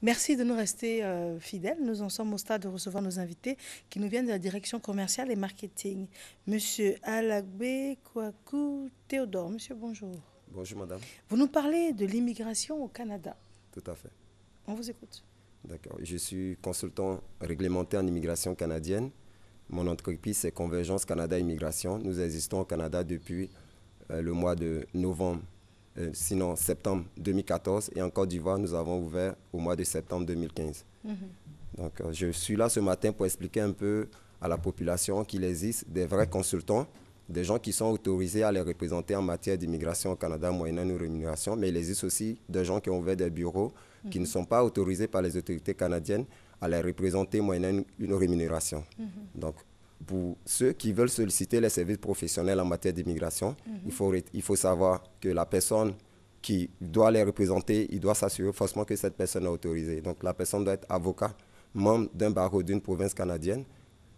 Merci de nous rester fidèles. Nous en sommes au stade de recevoir nos invités qui nous viennent de la direction commerciale et marketing. Monsieur Alagbe Kouakou Théodore. Monsieur, bonjour. Bonjour madame. Vous nous parlez de l'immigration au Canada. Tout à fait. On vous écoute. D'accord. Je suis consultant réglementé en immigration canadienne. Mon entreprise, c'est Convergence Canada Immigration. Nous existons au Canada depuis le mois de novembre, sinon septembre 2014. Et en Côte d'Ivoire, nous avons ouvert au mois de septembre 2015. Donc, je suis là ce matin pour expliquer un peu à la population qu'il existe des vrais consultants, des gens qui sont autorisés à les représenter en matière d'immigration au Canada moyennant une rémunération, mais il existe aussi des gens qui ont ouvert des bureaux qui ne sont pas autorisés par les autorités canadiennes à les représenter moyennant une rémunération. Donc, pour ceux qui veulent solliciter les services professionnels en matière d'immigration, il faut savoir que la personne qui doit les représenter, il doit s'assurer forcément que cette personne est autorisée. Donc, la personne doit être avocat, membre d'un barreau d'une province canadienne,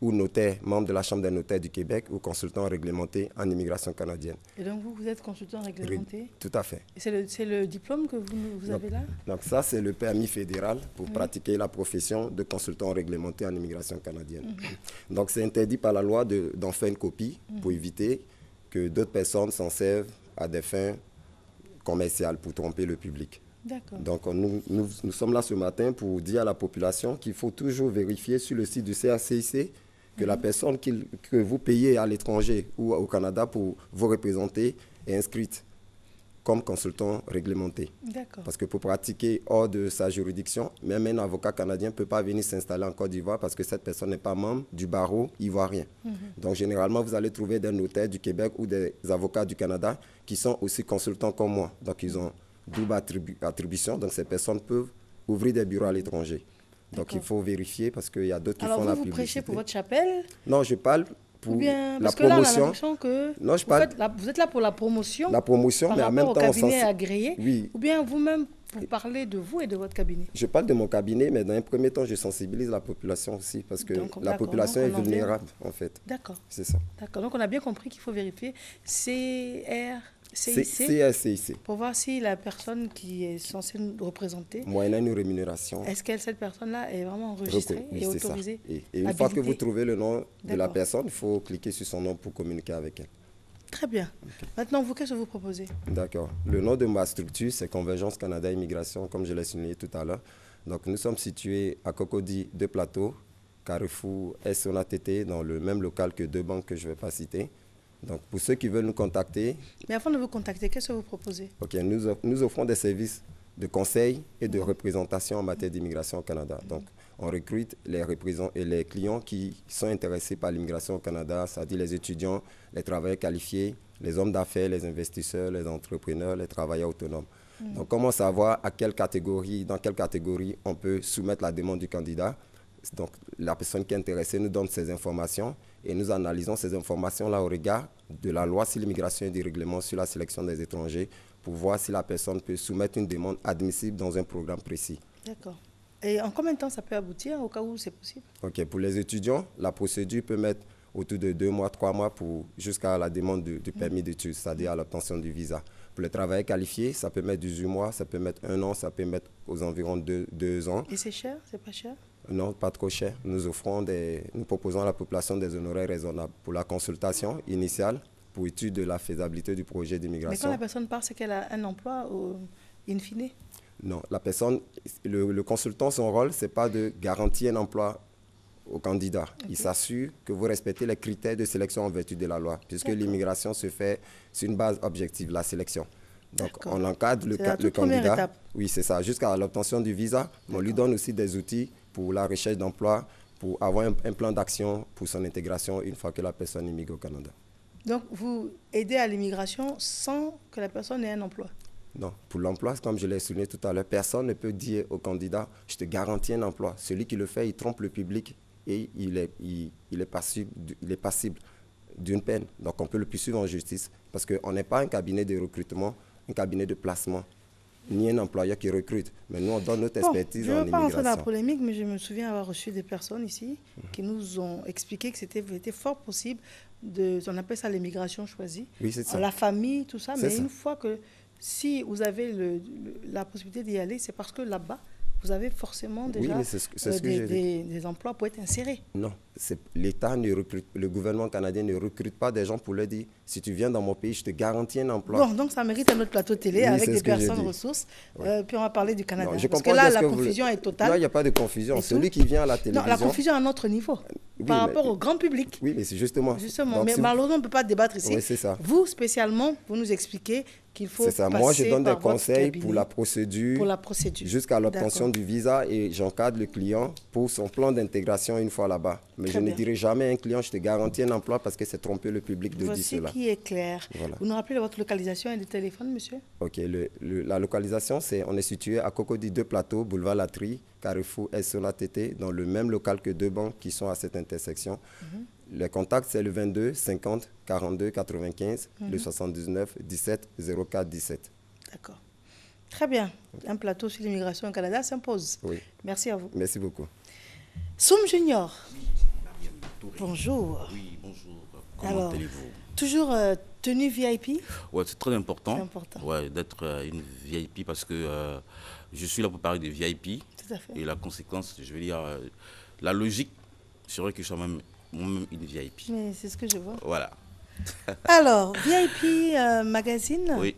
ou notaire, membre de la Chambre des notaires du Québec, ou consultant réglementé en immigration canadienne. Et donc, vous êtes consultant réglementé? Tout à fait. C'est le diplôme que vous avez là? Donc ça, c'est le permis fédéral pour pratiquer la profession de consultant réglementé en immigration canadienne. Donc c'est interdit par la loi d'en faire une copie pour éviter que d'autres personnes s'en servent à des fins commerciales pour tromper le public. Donc nous sommes là ce matin pour dire à la population qu'il faut toujours vérifier sur le site du CACIC que la personne que vous payez à l'étranger ou au Canada pour vous représenter est inscrite comme consultant réglementé. Parce que pour pratiquer hors de sa juridiction, même un avocat canadien ne peut pas venir s'installer en Côte d'Ivoire parce que cette personne n'est pas membre du barreau ivoirien. Donc généralement, vous allez trouver des notaires du Québec ou des avocats du Canada qui sont aussi consultants comme moi. Donc ils ont double attribution, donc ces personnes peuvent ouvrir des bureaux à l'étranger. Donc il faut vérifier parce qu'il y a d'autres qui font la publicité. Alors vous prêchez pour votre chapelle? Non, je parle pour bien, la parce que là, on a promotion. l'impression que non, vous êtes là pour la promotion. La promotion, par mais en même rapport temps, au cabinet agréé. Oui. Ou bien vous-même, vous parlez de vous et de votre cabinet? Je parle de mon cabinet, mais dans un premier temps, je sensibilise la population aussi, parce que la population est vulnérable, en fait. D'accord. C'est ça. D'accord. Donc, on a bien compris qu'il faut vérifier CRCIC. Pour voir si la personne qui est censée nous représenter, moyennant une rémunération, est-ce que cette personne-là est vraiment enregistrée et autorisée? Et une fois que vous trouvez le nom de la personne, il faut cliquer sur son nom pour communiquer avec elle. Très bien. Maintenant, vous, qu'est-ce que vous proposez? D'accord. Le nom de ma structure, c'est Convergence Canada Immigration, comme je l'ai souligné tout à l'heure. Donc, nous sommes situés à Cocody, 2 plateaux, Carrefour et Sonatété, dans le même local que 2 banques que je ne vais pas citer. Donc, pour ceux qui veulent nous contacter... Mais avant de vous contacter, qu'est-ce que vous proposez? Ok, nous offrons des services de conseil et de représentation en matière d'immigration au Canada. Donc, on recrute les clients qui sont intéressés par l'immigration au Canada, c'est-à-dire les étudiants, les travailleurs qualifiés, les hommes d'affaires, les investisseurs, les entrepreneurs, les travailleurs autonomes. Donc, comment savoir dans quelle catégorie on peut soumettre la demande du candidat? Donc, la personne qui est intéressée nous donne ces informations et nous analysons ces informations-là au regard de la loi sur l'immigration et du règlement sur la sélection des étrangers pour voir si la personne peut soumettre une demande admissible dans un programme précis. D'accord. Et en combien de temps ça peut aboutir au cas où c'est possible? Ok, pour les étudiants, la procédure peut mettre autour de 2 mois, 3 mois jusqu'à la demande du permis d'études, c'est-à-dire à l'obtention du visa. Pour les travailleurs qualifiés, ça peut mettre 18 mois, ça peut mettre 1 an, ça peut mettre aux environs 2 ans. Et c'est cher? C'est pas cher? Non, pas trop cher. Nous proposons à la population des honoraires raisonnables pour la consultation initiale, pour étude de la faisabilité du projet d'immigration. Mais quand la personne part, c'est qu'elle a un emploi in fine? Non, la personne, le consultant, son rôle, ce n'est pas de garantir un emploi au candidat. Okay. Il s'assure que vous respectez les critères de sélection en vertu de la loi, puisque l'immigration se fait sur une base objective, la sélection. Donc, on encadre le candidat. Étape. Oui, c'est ça. Jusqu'à l'obtention du visa, on lui donne aussi des outils pour la recherche d'emploi, pour avoir un plan d'action pour son intégration une fois que la personne immigre au Canada. Donc, vous aidez à l'immigration sans que la personne ait un emploi? Non. Pour l'emploi, comme je l'ai souligné tout à l'heure, personne ne peut dire au candidat « je te garantis un emploi ». Celui qui le fait, il trompe le public et il est passible d'une peine. Donc, on peut le poursuivre en justice parce qu'on n'est pas un cabinet de recrutement, un cabinet de placement, ni un employeur qui recrute. Mais nous, on donne notre expertise en immigration. Je ne veux pas entrer dans la polémique, mais je me souviens avoir reçu des personnes ici qui nous ont expliqué que c'était fort possible on appelle ça l'immigration choisie. Oui, c'est ça. La famille, tout ça. Mais ça. une fois que, si vous avez la possibilité d'y aller, c'est parce que là-bas, vous avez forcément déjà oui, mais c'est ce que j'ai dit. des emplois pour être insérés. Non, l'État ne recrute, le gouvernement canadien ne recrute pas des gens pour leur dire si tu viens dans mon pays, je te garantis un emploi. Bon, donc ça mérite un autre plateau télé Oui, avec c'est des ce que j'ai personnes dit. ressources. Oui. Puis on va parler du Canada. Non, je Parce que comprends là, bien ce la que confusion est totale. Non, il n'y a pas de confusion. Et Celui tout. qui vient à la Non, télévision. la confusion à notre niveau, Oui, par mais- rapport au grand public. Oui, mais c'est justement. Justement, Donc, mais si vous- malheureusement, on ne peut pas débattre ici. Oui, c'est ça. Vous, spécialement, vous nous expliquez qu'il faut C'est ça. passer Moi, je donne des par votre conseils cabinet pour la procédure. pour la procédure. Jusqu'à l'obtention D'accord. du visa et j'encadre le client pour son plan d'intégration une fois là-bas. Mais Très je bien. ne dirai jamais à un client, je te garantis un emploi parce que c'est tromper le public de dire Voici cela. qui est clair. Voilà. Vous nous rappelez votre localisation et le téléphone, monsieur? Ok, la localisation, on est situé à Cocody 2 Plateaux, boulevard Latry, Carrefour SONATT, dans le même local que deux banques qui sont à cette intersection. Le contact, c'est le 22 50 42 95, le 79 17 04 17. D'accord. Très bien. Un plateau sur l'immigration au Canada s'impose. Oui, Merci à vous. merci beaucoup. Soum Junior, Mariam Touré. bonjour. Oui, bonjour. Comment Alors, allez-vous? toujours tenue VIP? Ouais, c'est très important. C'est important. Ouais, d'être une VIP parce que je suis là pour parler de VIP. Tout à fait. Et la conséquence, je veux dire, la logique serait que je sois moi-même une VIP. Mais c'est ce que je vois. Voilà. Alors, VIP Magazine, Oui.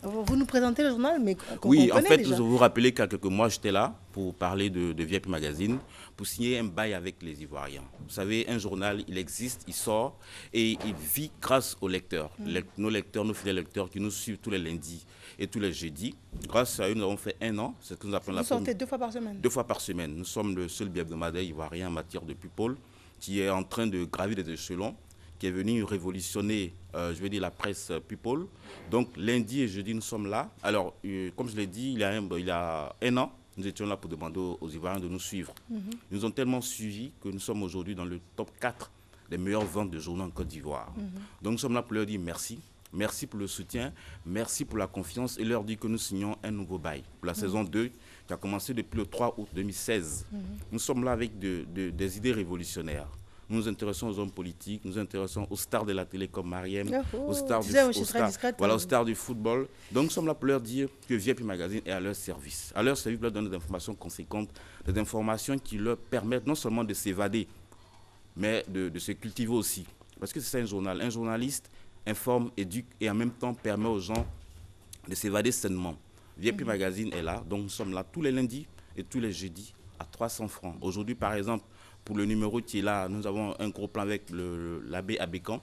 vous nous présentez le journal, mais qu'on Oui, en connaît fait, déjà. vous vous rappelez qu'il y a quelques mois, j'étais là pour parler de VIP Magazine, pour signer un bail avec les Ivoiriens. Vous savez, un journal, il existe, il sort et il vit grâce aux lecteurs. Nos lecteurs, nos fidèles lecteurs qui nous suivent tous les lundis et tous les jeudis. Grâce à eux, nous avons fait 1 an. C'est ce que nous appelons Vous sortez 2 fois par semaine. 2 fois par semaine. Nous sommes le seul hebdomadaire ivoirien en matière de people qui est en train de gravir des échelons, qui est venu révolutionner, je veux dire, la presse people. Donc, lundi et jeudi, nous sommes là. Alors, comme je l'ai dit, il y a 1 an, nous étions là pour demander aux Ivoiriens de nous suivre. Ils nous ont tellement suivis que nous sommes aujourd'hui dans le top 4 des meilleures ventes de journaux en Côte d'Ivoire. Donc, nous sommes là pour leur dire merci. Merci pour le soutien, merci pour la confiance et leur dire que nous signons un nouveau bail pour la saison 2 qui a commencé depuis le 3 août 2016. Nous sommes là avec des idées révolutionnaires. Nous nous intéressons aux hommes politiques, nous nous intéressons aux stars de la télé comme Mariem, aux stars aux stars du football. Donc nous sommes là pour leur dire que VIP Magazine est à leur service. À leur service, pour leur donner des informations conséquentes, des informations qui leur permettent non seulement de s'évader, mais de se cultiver aussi. Parce que c'est ça un journal. Un journaliste informe, éduque et en même temps permet aux gens de s'évader sainement. VIP Magazine est là, donc nous sommes là tous les lundis et tous les jeudis à 300 francs. Aujourd'hui, par exemple, pour le numéro qui est là, nous avons un gros plan avec l'abbé Abécan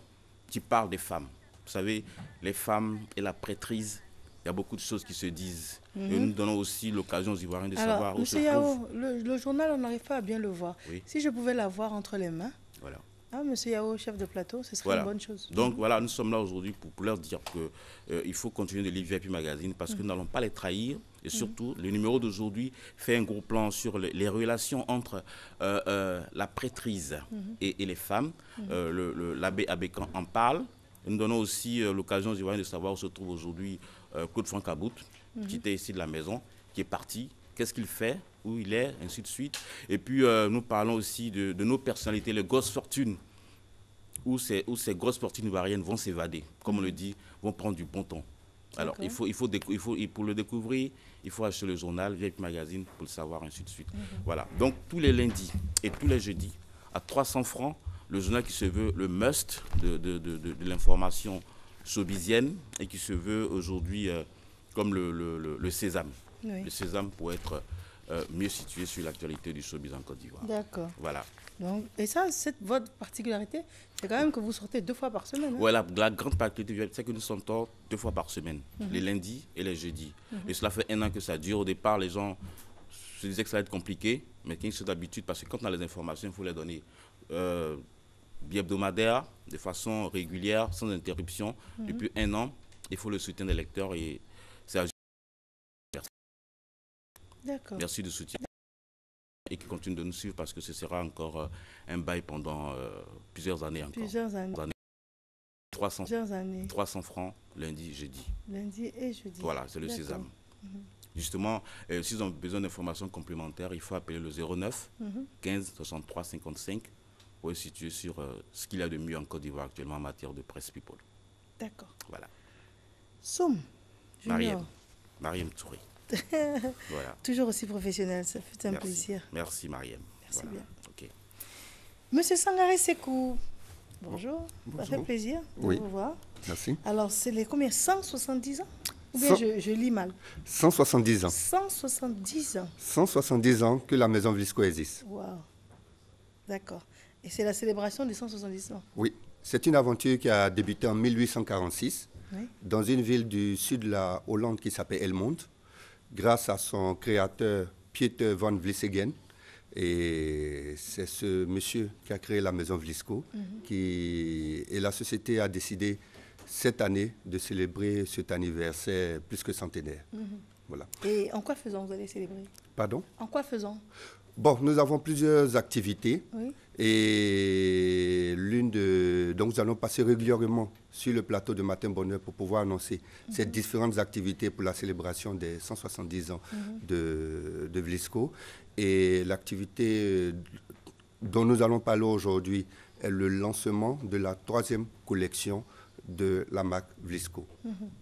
qui parle des femmes. Vous savez, les femmes et la prêtrise, il y a beaucoup de choses qui se disent. Et nous donnons aussi l'occasion aux Ivoiriens de savoir où se Monsieur trouve. Yao, le journal, on n'arrive pas à bien le voir. Oui. Si je pouvais l'avoir entre les mains, Voilà. Monsieur Yao, chef de plateau, ce serait Voilà. une bonne chose. Donc voilà, nous sommes là aujourd'hui pour leur dire qu'il faut continuer de lire VIP Magazine parce que nous n'allons pas les trahir. Et surtout, le numéro d'aujourd'hui fait un gros plan sur les relations entre la prêtrise et les femmes. L'abbé Abécan en parle. Et nous donnons aussi l'occasion aux Ivoiriens de savoir où se trouve aujourd'hui Claude Franck About, qui était ici de la maison, qui est parti. Qu'est-ce qu'il fait, où il est, ainsi de suite. Et puis, nous parlons aussi de nos personnalités, les grosses fortunes, où ces grosses fortunes ivoiriennes vont s'évader, comme on le dit, vont prendre du bon temps. Alors, pour le découvrir, il faut acheter le journal, VIP Magazine, pour le savoir, ainsi de suite. Voilà. Donc, tous les lundis et tous les jeudis, à 300 francs, le journal qui se veut le must de l'information showbizienne et qui se veut aujourd'hui comme le sésame. Oui. Le sésame pour être mieux situé sur l'actualité du showbiz en Côte d'Ivoire. D'accord. Voilà. Donc, et ça, votre particularité, c'est quand même que vous sortez 2 fois par semaine. Hein? Ouais, la grande particularité, c'est que nous sortons 2 fois par semaine, les lundis et les jeudis. Et cela fait 1 an que ça dure. Au départ, les gens se disaient que ça allait être compliqué, mais qu'ils sont d'habitude, parce que quand on a les informations, il faut les donner bi-hebdomadaire, de façon régulière, sans interruption. Depuis 1 an, il faut le soutien des lecteurs et c'est à... D'accord. Merci du soutien et qui continue de nous suivre parce que ce sera encore un bail pendant plusieurs années encore. Plusieurs années. 300, Plusieurs années. 300 francs lundi, jeudi. Lundi et jeudi. Voilà, c'est le D'accord. sésame. Justement, s'ils ont besoin d'informations complémentaires, il faut appeler le 09 15 63 55 pour être situé sur ce qu'il y a de mieux en Côte d'Ivoire actuellement en matière de presse people. D'accord. Voilà. Soum Junior. Mariem Touré. Voilà. Toujours aussi professionnel, ça fait un Merci. plaisir. Merci, Mariam. Merci Voilà. bien. Ok. Monsieur Sangaré Sekou, bonjour. Ça fait Bonjour. plaisir de Oui. vous voir. Merci. Alors, c'est les combien? 170 ans? Ou bien 100 je lis mal? 170 ans. 170 ans. 170 ans que la maison Vlisco existe. Waouh. D'accord. Et c'est la célébration des 170 ans. Oui, c'est une aventure qui a débuté en 1846 Oui. dans une ville du sud de la Hollande qui s'appelle Helmond, grâce à son créateur Pieter van Vlissingen. Et c'est ce monsieur qui a créé la maison Vlisco. Et la société a décidé cette année de célébrer cet anniversaire plus que centenaire. Voilà. Et en quoi faisant vous allez célébrer? Pardon? En quoi faisant? Bon, nous avons plusieurs activités. Oui. Et donc nous allons passer régulièrement sur le plateau de Matin Bonheur pour pouvoir annoncer ces différentes activités pour la célébration des 170 ans de Vlisco. Et l'activité dont nous allons parler aujourd'hui est le lancement de la 3e collection de la marque Vlisco.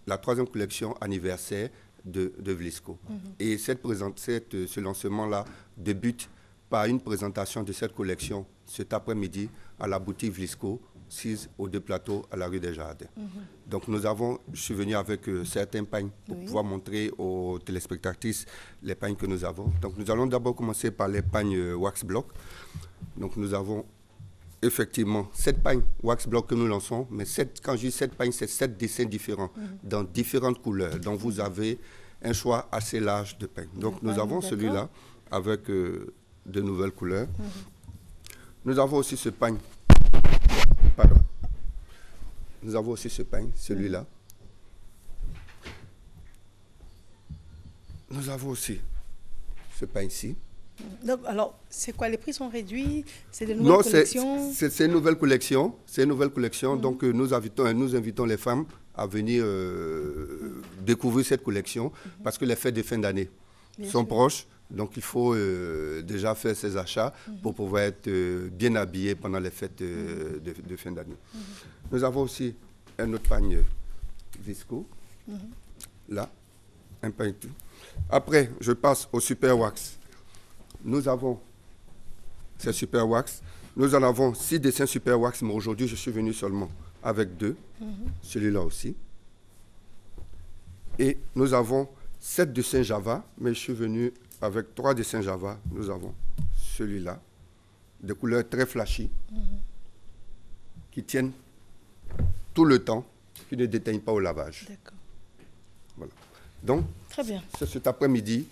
La 3e collection anniversaire de Vlisco. Et ce lancement-là débute par une présentation de cette collection cet après-midi à la boutique Vlisco, 6 aux 2 plateaux à la rue des Jardins. Donc je suis venu avec certains pagnes pour pouvoir montrer aux téléspectatrices les pagnes que nous avons. Donc nous allons d'abord commencer par les pagnes wax block. Donc nous avons effectivement 7 pagnes wax block que nous lançons, mais quand je dis 7 pagnes, c'est 7 dessins différents, dans différentes couleurs. Donc vous avez un choix assez large de pagnes. Donc nous avons celui-là avec de nouvelles couleurs. Nous avons aussi ce pagne. Pardon. Nous avons aussi ce pagne, celui-là. Nous avons aussi ce pagne-ci. Donc, alors, c'est quoi? Les prix sont réduits? C'est de nouvelles collections? C'est une nouvelle collection. C'est une nouvelle collection. Donc, nous invitons les femmes à venir découvrir cette collection parce que les fêtes de fin d'année sont proches. Donc, il faut déjà faire ses achats pour pouvoir être bien habillé pendant les fêtes de fin d'année. Nous avons aussi un autre pagne Vlisco. Là, un pagne. Après, je passe au super wax. Nous avons ces super wax. Nous en avons 6 dessins super wax, mais aujourd'hui, je suis venu seulement avec 2. Celui-là aussi. Et nous avons 7 dessins Java, mais je suis venu avec 3 dessins Java. Nous avons celui-là, de couleurs très flashy, qui tiennent tout le temps, qui ne déteignent pas au lavage. D'accord. Voilà. Donc, Très bien. c'est cet après-midi,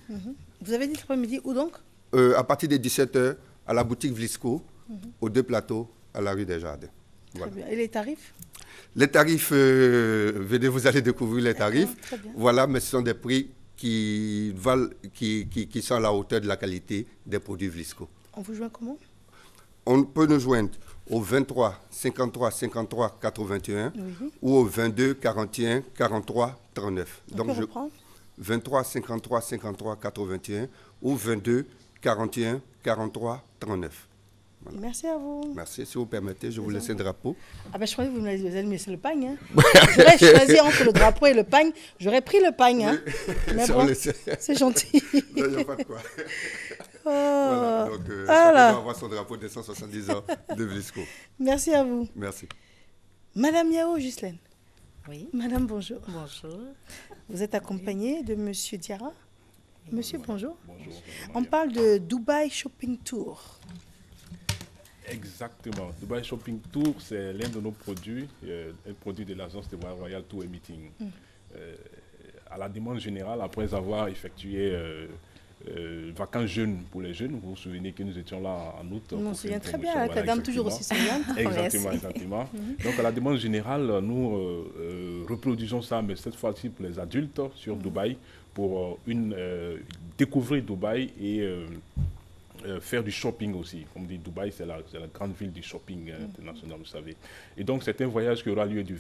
Vous avez dit cet après-midi où donc? à partir de 17h, à la boutique Vlisco, aux 2 plateaux, à la rue des Jardins. Voilà. Très bien. Et les tarifs? Les tarifs, venez, vous allez découvrir les tarifs. Très bien. Voilà, mais ce sont des prix qui sont à la hauteur de la qualité des produits Vlisco. On vous joint comment? On peut nous joindre au 23 53 53 81 ou au 22 41 43 39. On peut reprendre? 23 53 53 81 ou 22 41 43 39. Voilà. Merci à vous. Merci. Si vous permettez, je vous laisse un drapeau. Ah ben je croyais que vous allez me laisser le pagne. Hein. J'aurais choisi entre le drapeau et le pagne. J'aurais pris le pagne. Hein. Mais bon, c'est gentil. Il n'y a pas de quoi. Oh. Voilà, donc chacun doit avoir son drapeau des 170 ans de Vlisco. Merci à vous. Merci. Madame Yao Ghislaine. Oui. Madame, bonjour. Bonjour. Vous êtes accompagnée de Monsieur Diarra. Monsieur, bonjour. Bonjour. On parle de Dubai Shopping Tour. Exactement. Dubai Shopping Tour, c'est l'un de nos produits, un produit de l'agence de Royal Tour et Meeting. À la demande générale, après avoir effectué vacances jeunes pour les jeunes, vous vous souvenez que nous étions là en août. On pour me faire souvient une très bien, promotion, avec la dame toujours aussi souriante. Exactement, exactement. Donc à la demande générale, nous reproduisons ça, mais cette fois-ci pour les adultes sur Dubaï, pour découvrir Dubaï et faire du shopping aussi. Comme dit, Dubaï, c'est la grande ville du shopping international, vous savez. Et donc, c'est un voyage qui aura lieu du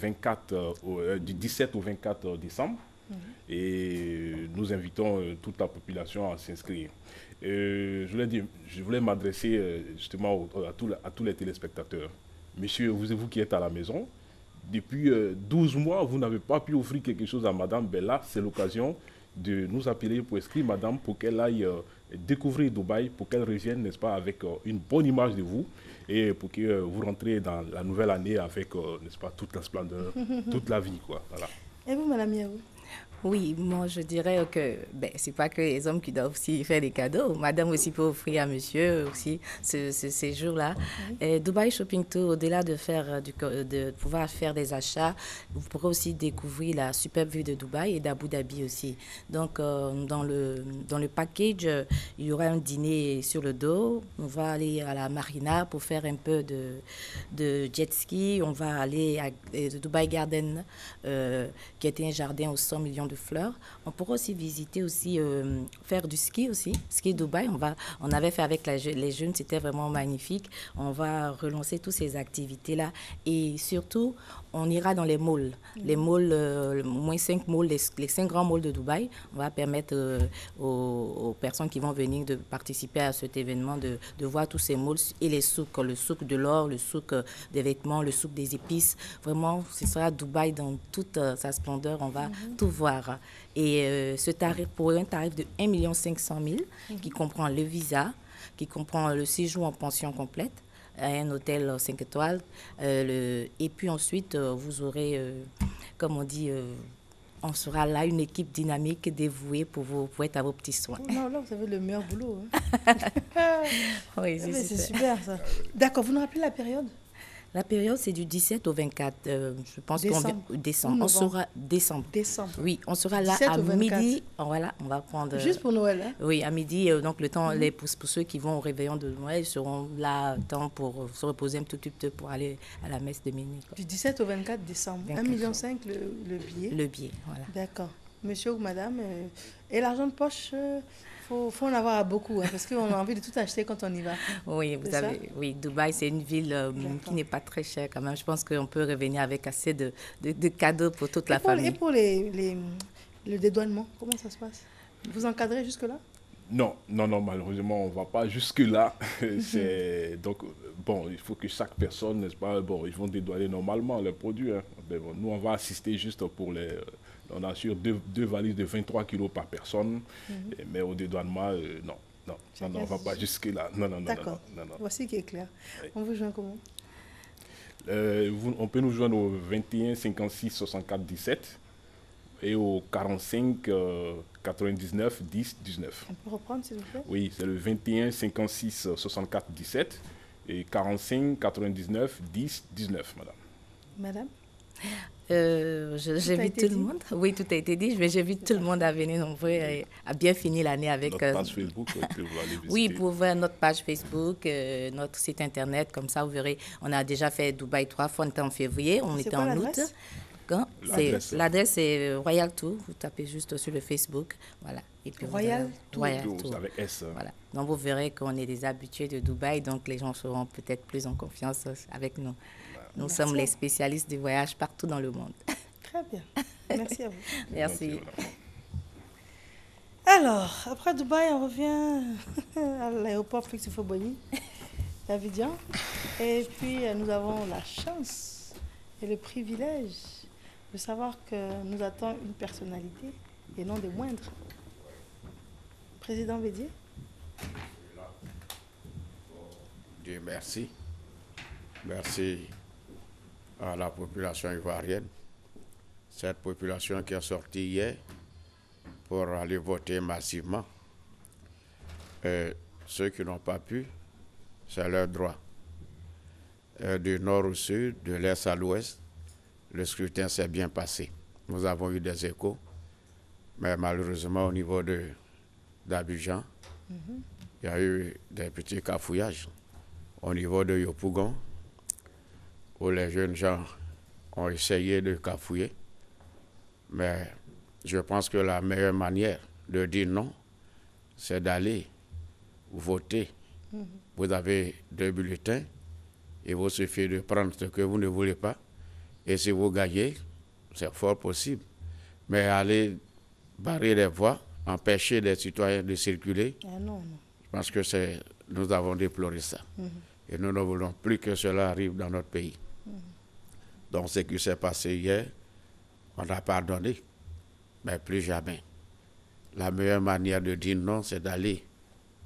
17 au 24 décembre. Et nous invitons toute la population à s'inscrire. Je voulais m'adresser justement à tous les téléspectateurs. Monsieur, vous qui êtes à la maison, depuis 12 mois, vous n'avez pas pu offrir quelque chose à Madame Bella. C'est l'occasion de nous appeler pour inscrire madame pour qu'elle aille découvrir Dubaï, pour qu'elle revienne, n'est-ce pas, avec une bonne image de vous et pour que vous rentrez dans la nouvelle année avec, n'est-ce pas, toute la splendeur, toute la vie, quoi. Voilà. Et vous, Madame Yahou? Oui, moi je dirais que c'est pas que les hommes qui doivent aussi faire des cadeaux. Madame aussi peut offrir à monsieur aussi ce séjour-là. Dubaï Shopping Tour, au-delà de de pouvoir faire des achats, vous pourrez aussi découvrir la superbe vue de Dubaï et d'Abu Dhabi aussi. Donc dans le package, il y aura un dîner sur le dos. On va aller à la marina pour faire un peu de jet ski. On va aller à Dubaï Garden, qui était un jardin aux 100 millions de fleurs. On pourra aussi visiter aussi, faire du ski aussi, ski Dubaï. On avait fait avec les jeunes, c'était vraiment magnifique. On va relancer toutes ces activités-là et surtout, on ira dans les malls. Les malls, au moins 5 malls, les 5 grands malls de Dubaï. On va permettre aux personnes qui vont venir de participer à cet événement de voir tous ces malls et les souks, le souk de l'or, le souk des vêtements, le souk des épices. Vraiment, ce sera Dubaï dans toute sa splendeur. On va tout voir. Et ce tarif, pour un tarif de 1 500 000 qui comprend le visa, qui comprend le séjour en pension complète, un hôtel 5 étoiles, et puis ensuite, vous aurez, comme on dit, on sera là, une équipe dynamique dévouée pour être à vos petits soins. Oh non, là, vous avez le meilleur boulot. Hein. Oui, c'est super ça. D'accord, vous nous rappelez la période? La période, c'est du 17 au 24, je pense décembre. On sera décembre. Décembre. Oui, on sera là à midi. Voilà, on va prendre... Juste pour Noël, hein? Oui, à midi, donc le temps, pour ceux qui vont au réveillon de Noël, seront là, temps pour se reposer un tout petit peu pour aller à la messe de minuit. Quoi. Du 17 au 24 décembre. 1,5 million le billet. Le billet, voilà. D'accord. Monsieur ou madame, et l'argent de poche, faut en avoir beaucoup, hein, parce qu'on a envie de tout acheter quand on y va. Oui, oui, Dubaï, c'est une ville qui n'est pas très chère quand même. Je pense qu'on peut revenir avec assez de cadeaux pour toute la famille. Et pour le dédouanement, comment ça se passe? Vous encadrez jusque-là? Non, malheureusement, on ne va pas jusque-là. Donc, bon, il faut que chaque personne, n'est-ce pas, bon, ils vont dédouaner normalement les produits. Hein. Mais bon, nous, on va assister juste pour les... On assure deux valises de 23 kilos par personne, mais au dédouanement, non, on ne va pas jusque-là. Non. D'accord, voici qui est clair. Oui. On vous joint comment? On peut nous joindre au 21 56 64 17 et au 45 99 10 19. On peut reprendre, s'il vous plaît? Oui, c'est le 21 56 64 17 et 45 99 10 19, madame. Madame? J'invite tout le monde. Oui, tout a été dit, mais j'invite tout le monde à venir nombreux et à bien finir l'année avec... Notre page Facebook, que vous allez visiter. Oui, pour voir notre page Facebook, notre site internet, comme ça vous verrez, on a déjà fait Dubaï 3 fois, on était en février, on était en août. L'adresse est Royal Tour, vous tapez juste sur le Facebook, voilà. Et puis Royal Tour avec S. Voilà. Donc vous verrez qu'on est des habitués de Dubaï, donc les gens seront peut-être plus en confiance avec nous. Nous sommes les spécialistes du voyage partout dans le monde. Très bien. Merci à vous. Merci. Alors, après Dubaï, on revient à l'aéroport Félix Houphouët-Boigny, d'Abidjan. Et puis, nous avons la chance et le privilège de savoir que nous attend une personnalité, et non des moindres. Président Bédier. Dieu merci. Merci à la population ivoirienne. Cette population qui est sortie hier pour aller voter massivement. Ceux qui n'ont pas pu, c'est leur droit. Du nord au sud, de l'est à l'ouest, le scrutin s'est bien passé. Nous avons eu des échos, mais malheureusement au niveau d'Abidjan, il y a eu des petits cafouillages. Au niveau de Yopougon, où les jeunes gens ont essayé de cafouiller. Mais je pense que la meilleure manière de dire non, c'est d'aller voter. Vous avez 2 bulletins, il vous suffit de prendre ce que vous ne voulez pas. Et si vous gagnez, c'est fort possible. Mais aller barrer les voies, empêcher les citoyens de circuler, je pense que nous avons déploré ça. Et nous ne voulons plus que cela arrive dans notre pays. Donc ce qui s'est passé hier, on a pardonné, mais plus jamais. la meilleure manière de dire non, c'est d'aller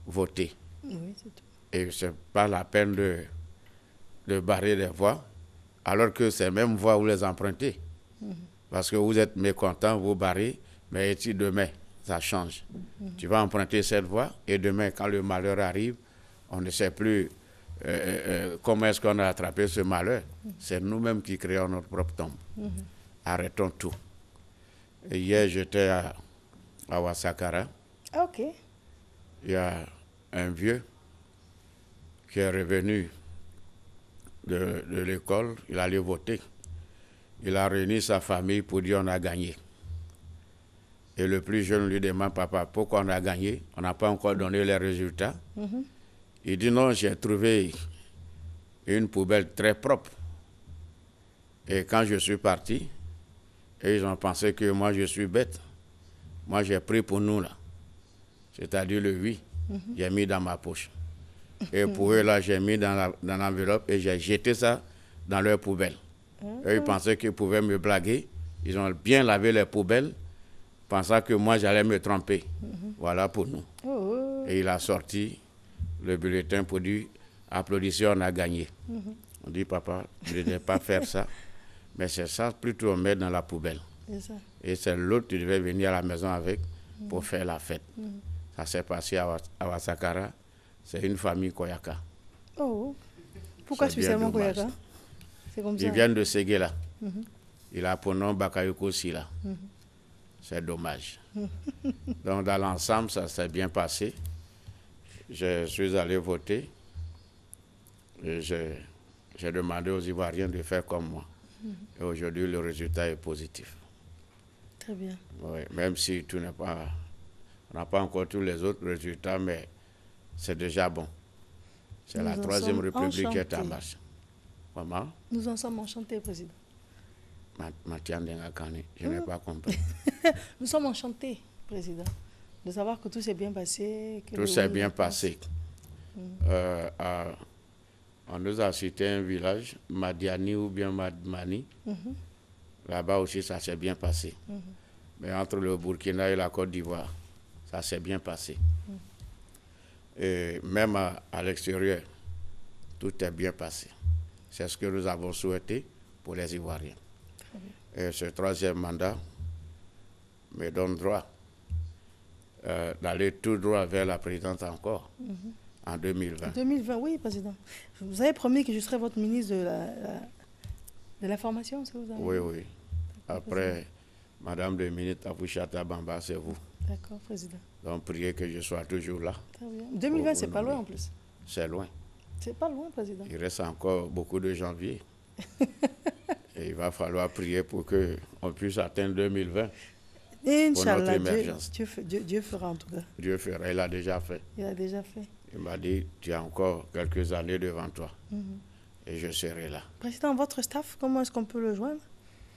voter. Oui, c'est tout. Et ce n'est pas la peine de barrer les voies, alors que ces mêmes voies, vous les empruntez. Parce que vous êtes mécontent, vous barrez, mais et si demain, ça change. Tu vas emprunter cette voie, et demain, quand le malheur arrive, on ne sait plus comment est-ce qu'on a attrapé ce malheur. C'est nous-mêmes qui créons notre propre tombe. Arrêtons tout. Et hier, j'étais à Wasakara. Ah, ok. Il y a un vieux qui est revenu de l'école, il allait voter. Il a réuni sa famille pour dire on a gagné. Et le plus jeune lui demande, papa, pourquoi on a gagné? On n'a pas encore donné les résultats. Il dit non, j'ai trouvé une poubelle très propre. Et quand je suis parti, et ils ont pensé que moi je suis bête. Moi j'ai pris pour nous là. C'est-à-dire le oui, j'ai mis dans ma poche. Et pour eux là, j'ai mis dans l'enveloppe et j'ai jeté ça dans leur poubelle. Eux, ils pensaient qu'ils pouvaient me blaguer. Ils ont bien lavé les poubelles, pensant que moi j'allais me tromper. Voilà pour nous. Et il a sorti le bulletin pour dire applaudissez, on a gagné. On dit papa, je ne devais pas faire ça. Mais c'est ça, plutôt on met dans la poubelle. Et c'est l'autre qui devait venir à la maison avec pour faire la fête. Ça s'est passé à Wasakara. C'est une famille Koyaka. Oh, pourquoi spécialement Koyaka? C'est comme ça. Ils viennent de Séguéla. Il a pour nom Bakayoko Sila. C'est dommage. Donc dans l'ensemble, ça s'est bien passé. Je suis allé voter. Et j'ai demandé aux Ivoiriens de faire comme moi. Et aujourd'hui, le résultat est positif. Très bien. Oui, même si tout n'est pas... On n'a pas encore tous les autres résultats, mais c'est déjà bon. C'est la Troisième République qui est en marche. Comment? Nous en sommes enchantés, Président. Je n'ai pas compris. Nous sommes enchantés, Président, de savoir que tout s'est bien passé. Tout s'est bien passé. On nous a cité un village, Madiani ou bien Madmani. Là-bas aussi, ça s'est bien passé. Mais entre le Burkina et la Côte d'Ivoire, ça s'est bien passé. Et même à l'extérieur, tout est bien passé. C'est ce que nous avons souhaité pour les Ivoiriens. Et ce troisième mandat me donne droit d'aller tout droit vers la présidence encore en 2020. 2020, oui, Président. Vous avez promis que je serai votre ministre de l'information, c'est vous? Oui, oui. Après, Madame le ministre Afouchata Bamba, c'est vous. D'accord, Président. Donc, priez que je sois toujours là. Très bien. 2020, c'est pas loin en plus. C'est loin. C'est pas loin, Président. Il reste encore beaucoup de janvier. Et il va falloir prier pour qu'on puisse atteindre 2020. Inch'Allah, Dieu fera en tout cas. Dieu fera, il a déjà fait. Il a déjà fait. Il m'a dit, tu as encore quelques années devant toi. Et je serai là. Président, votre staff, comment est-ce qu'on peut le joindre?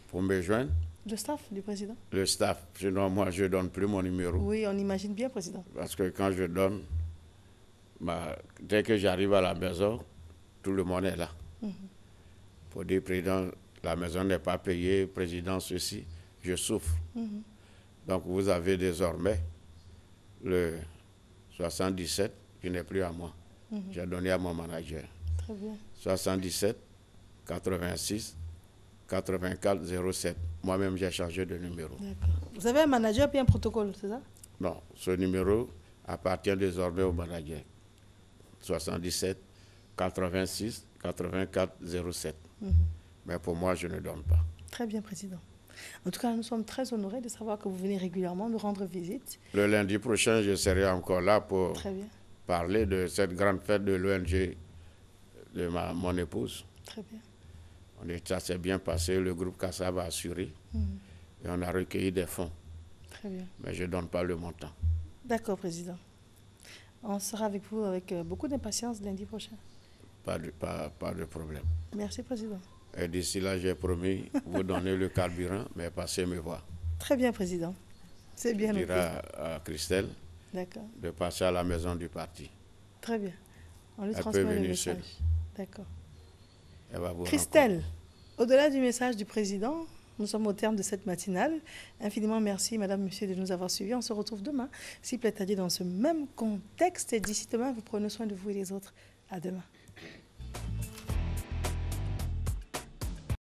Pour me joindre? Le staff du président. Le staff. Sinon, moi, je ne donne plus mon numéro. Oui, on imagine bien, Président. Parce que quand je donne, dès que j'arrive à la maison, tout le monde est là. Pour dire, Président, la maison n'est pas payée, Président, ceci, je souffre. Donc, vous avez désormais le 77 qui n'est plus à moi. J'ai donné à mon manager. Très bien. 77 86 84 07. Moi-même, j'ai changé de numéro. D'accord. Vous avez un manager puis un protocole, c'est ça? Non, ce numéro appartient désormais au manager. 77 86 84 07. Mais pour moi, je ne donne pas. Très bien, Président. En tout cas, nous sommes très honorés de savoir que vous venez régulièrement nous rendre visite. Le lundi prochain, je serai encore là pour Très bien. parler de cette grande fête de l'ONG de mon épouse. Très bien. Ça s'est bien passé, le groupe Kassab a assuré et on a recueilli des fonds. Très bien. Mais je ne donne pas le montant. D'accord, Président. On sera avec vous avec beaucoup d'impatience lundi prochain. Pas de problème. Merci, Président. Et d'ici là, j'ai promis vous donner le carburant, mais passez me voir. Très bien, Président. C'est bien noté. Je dirai à Christelle de passer à la maison du parti. Très bien. On lui Elle transmet peut le venir message. seule. D'accord. Elle va vous Christelle, au-delà du message du Président, Nous sommes au terme de cette matinale. Infiniment merci, Madame, Monsieur, de nous avoir suivis. On se retrouve demain, s'il plaît à Dieu, dans ce même contexte. Et d'ici demain, vous prenez soin de vous et des autres. À demain.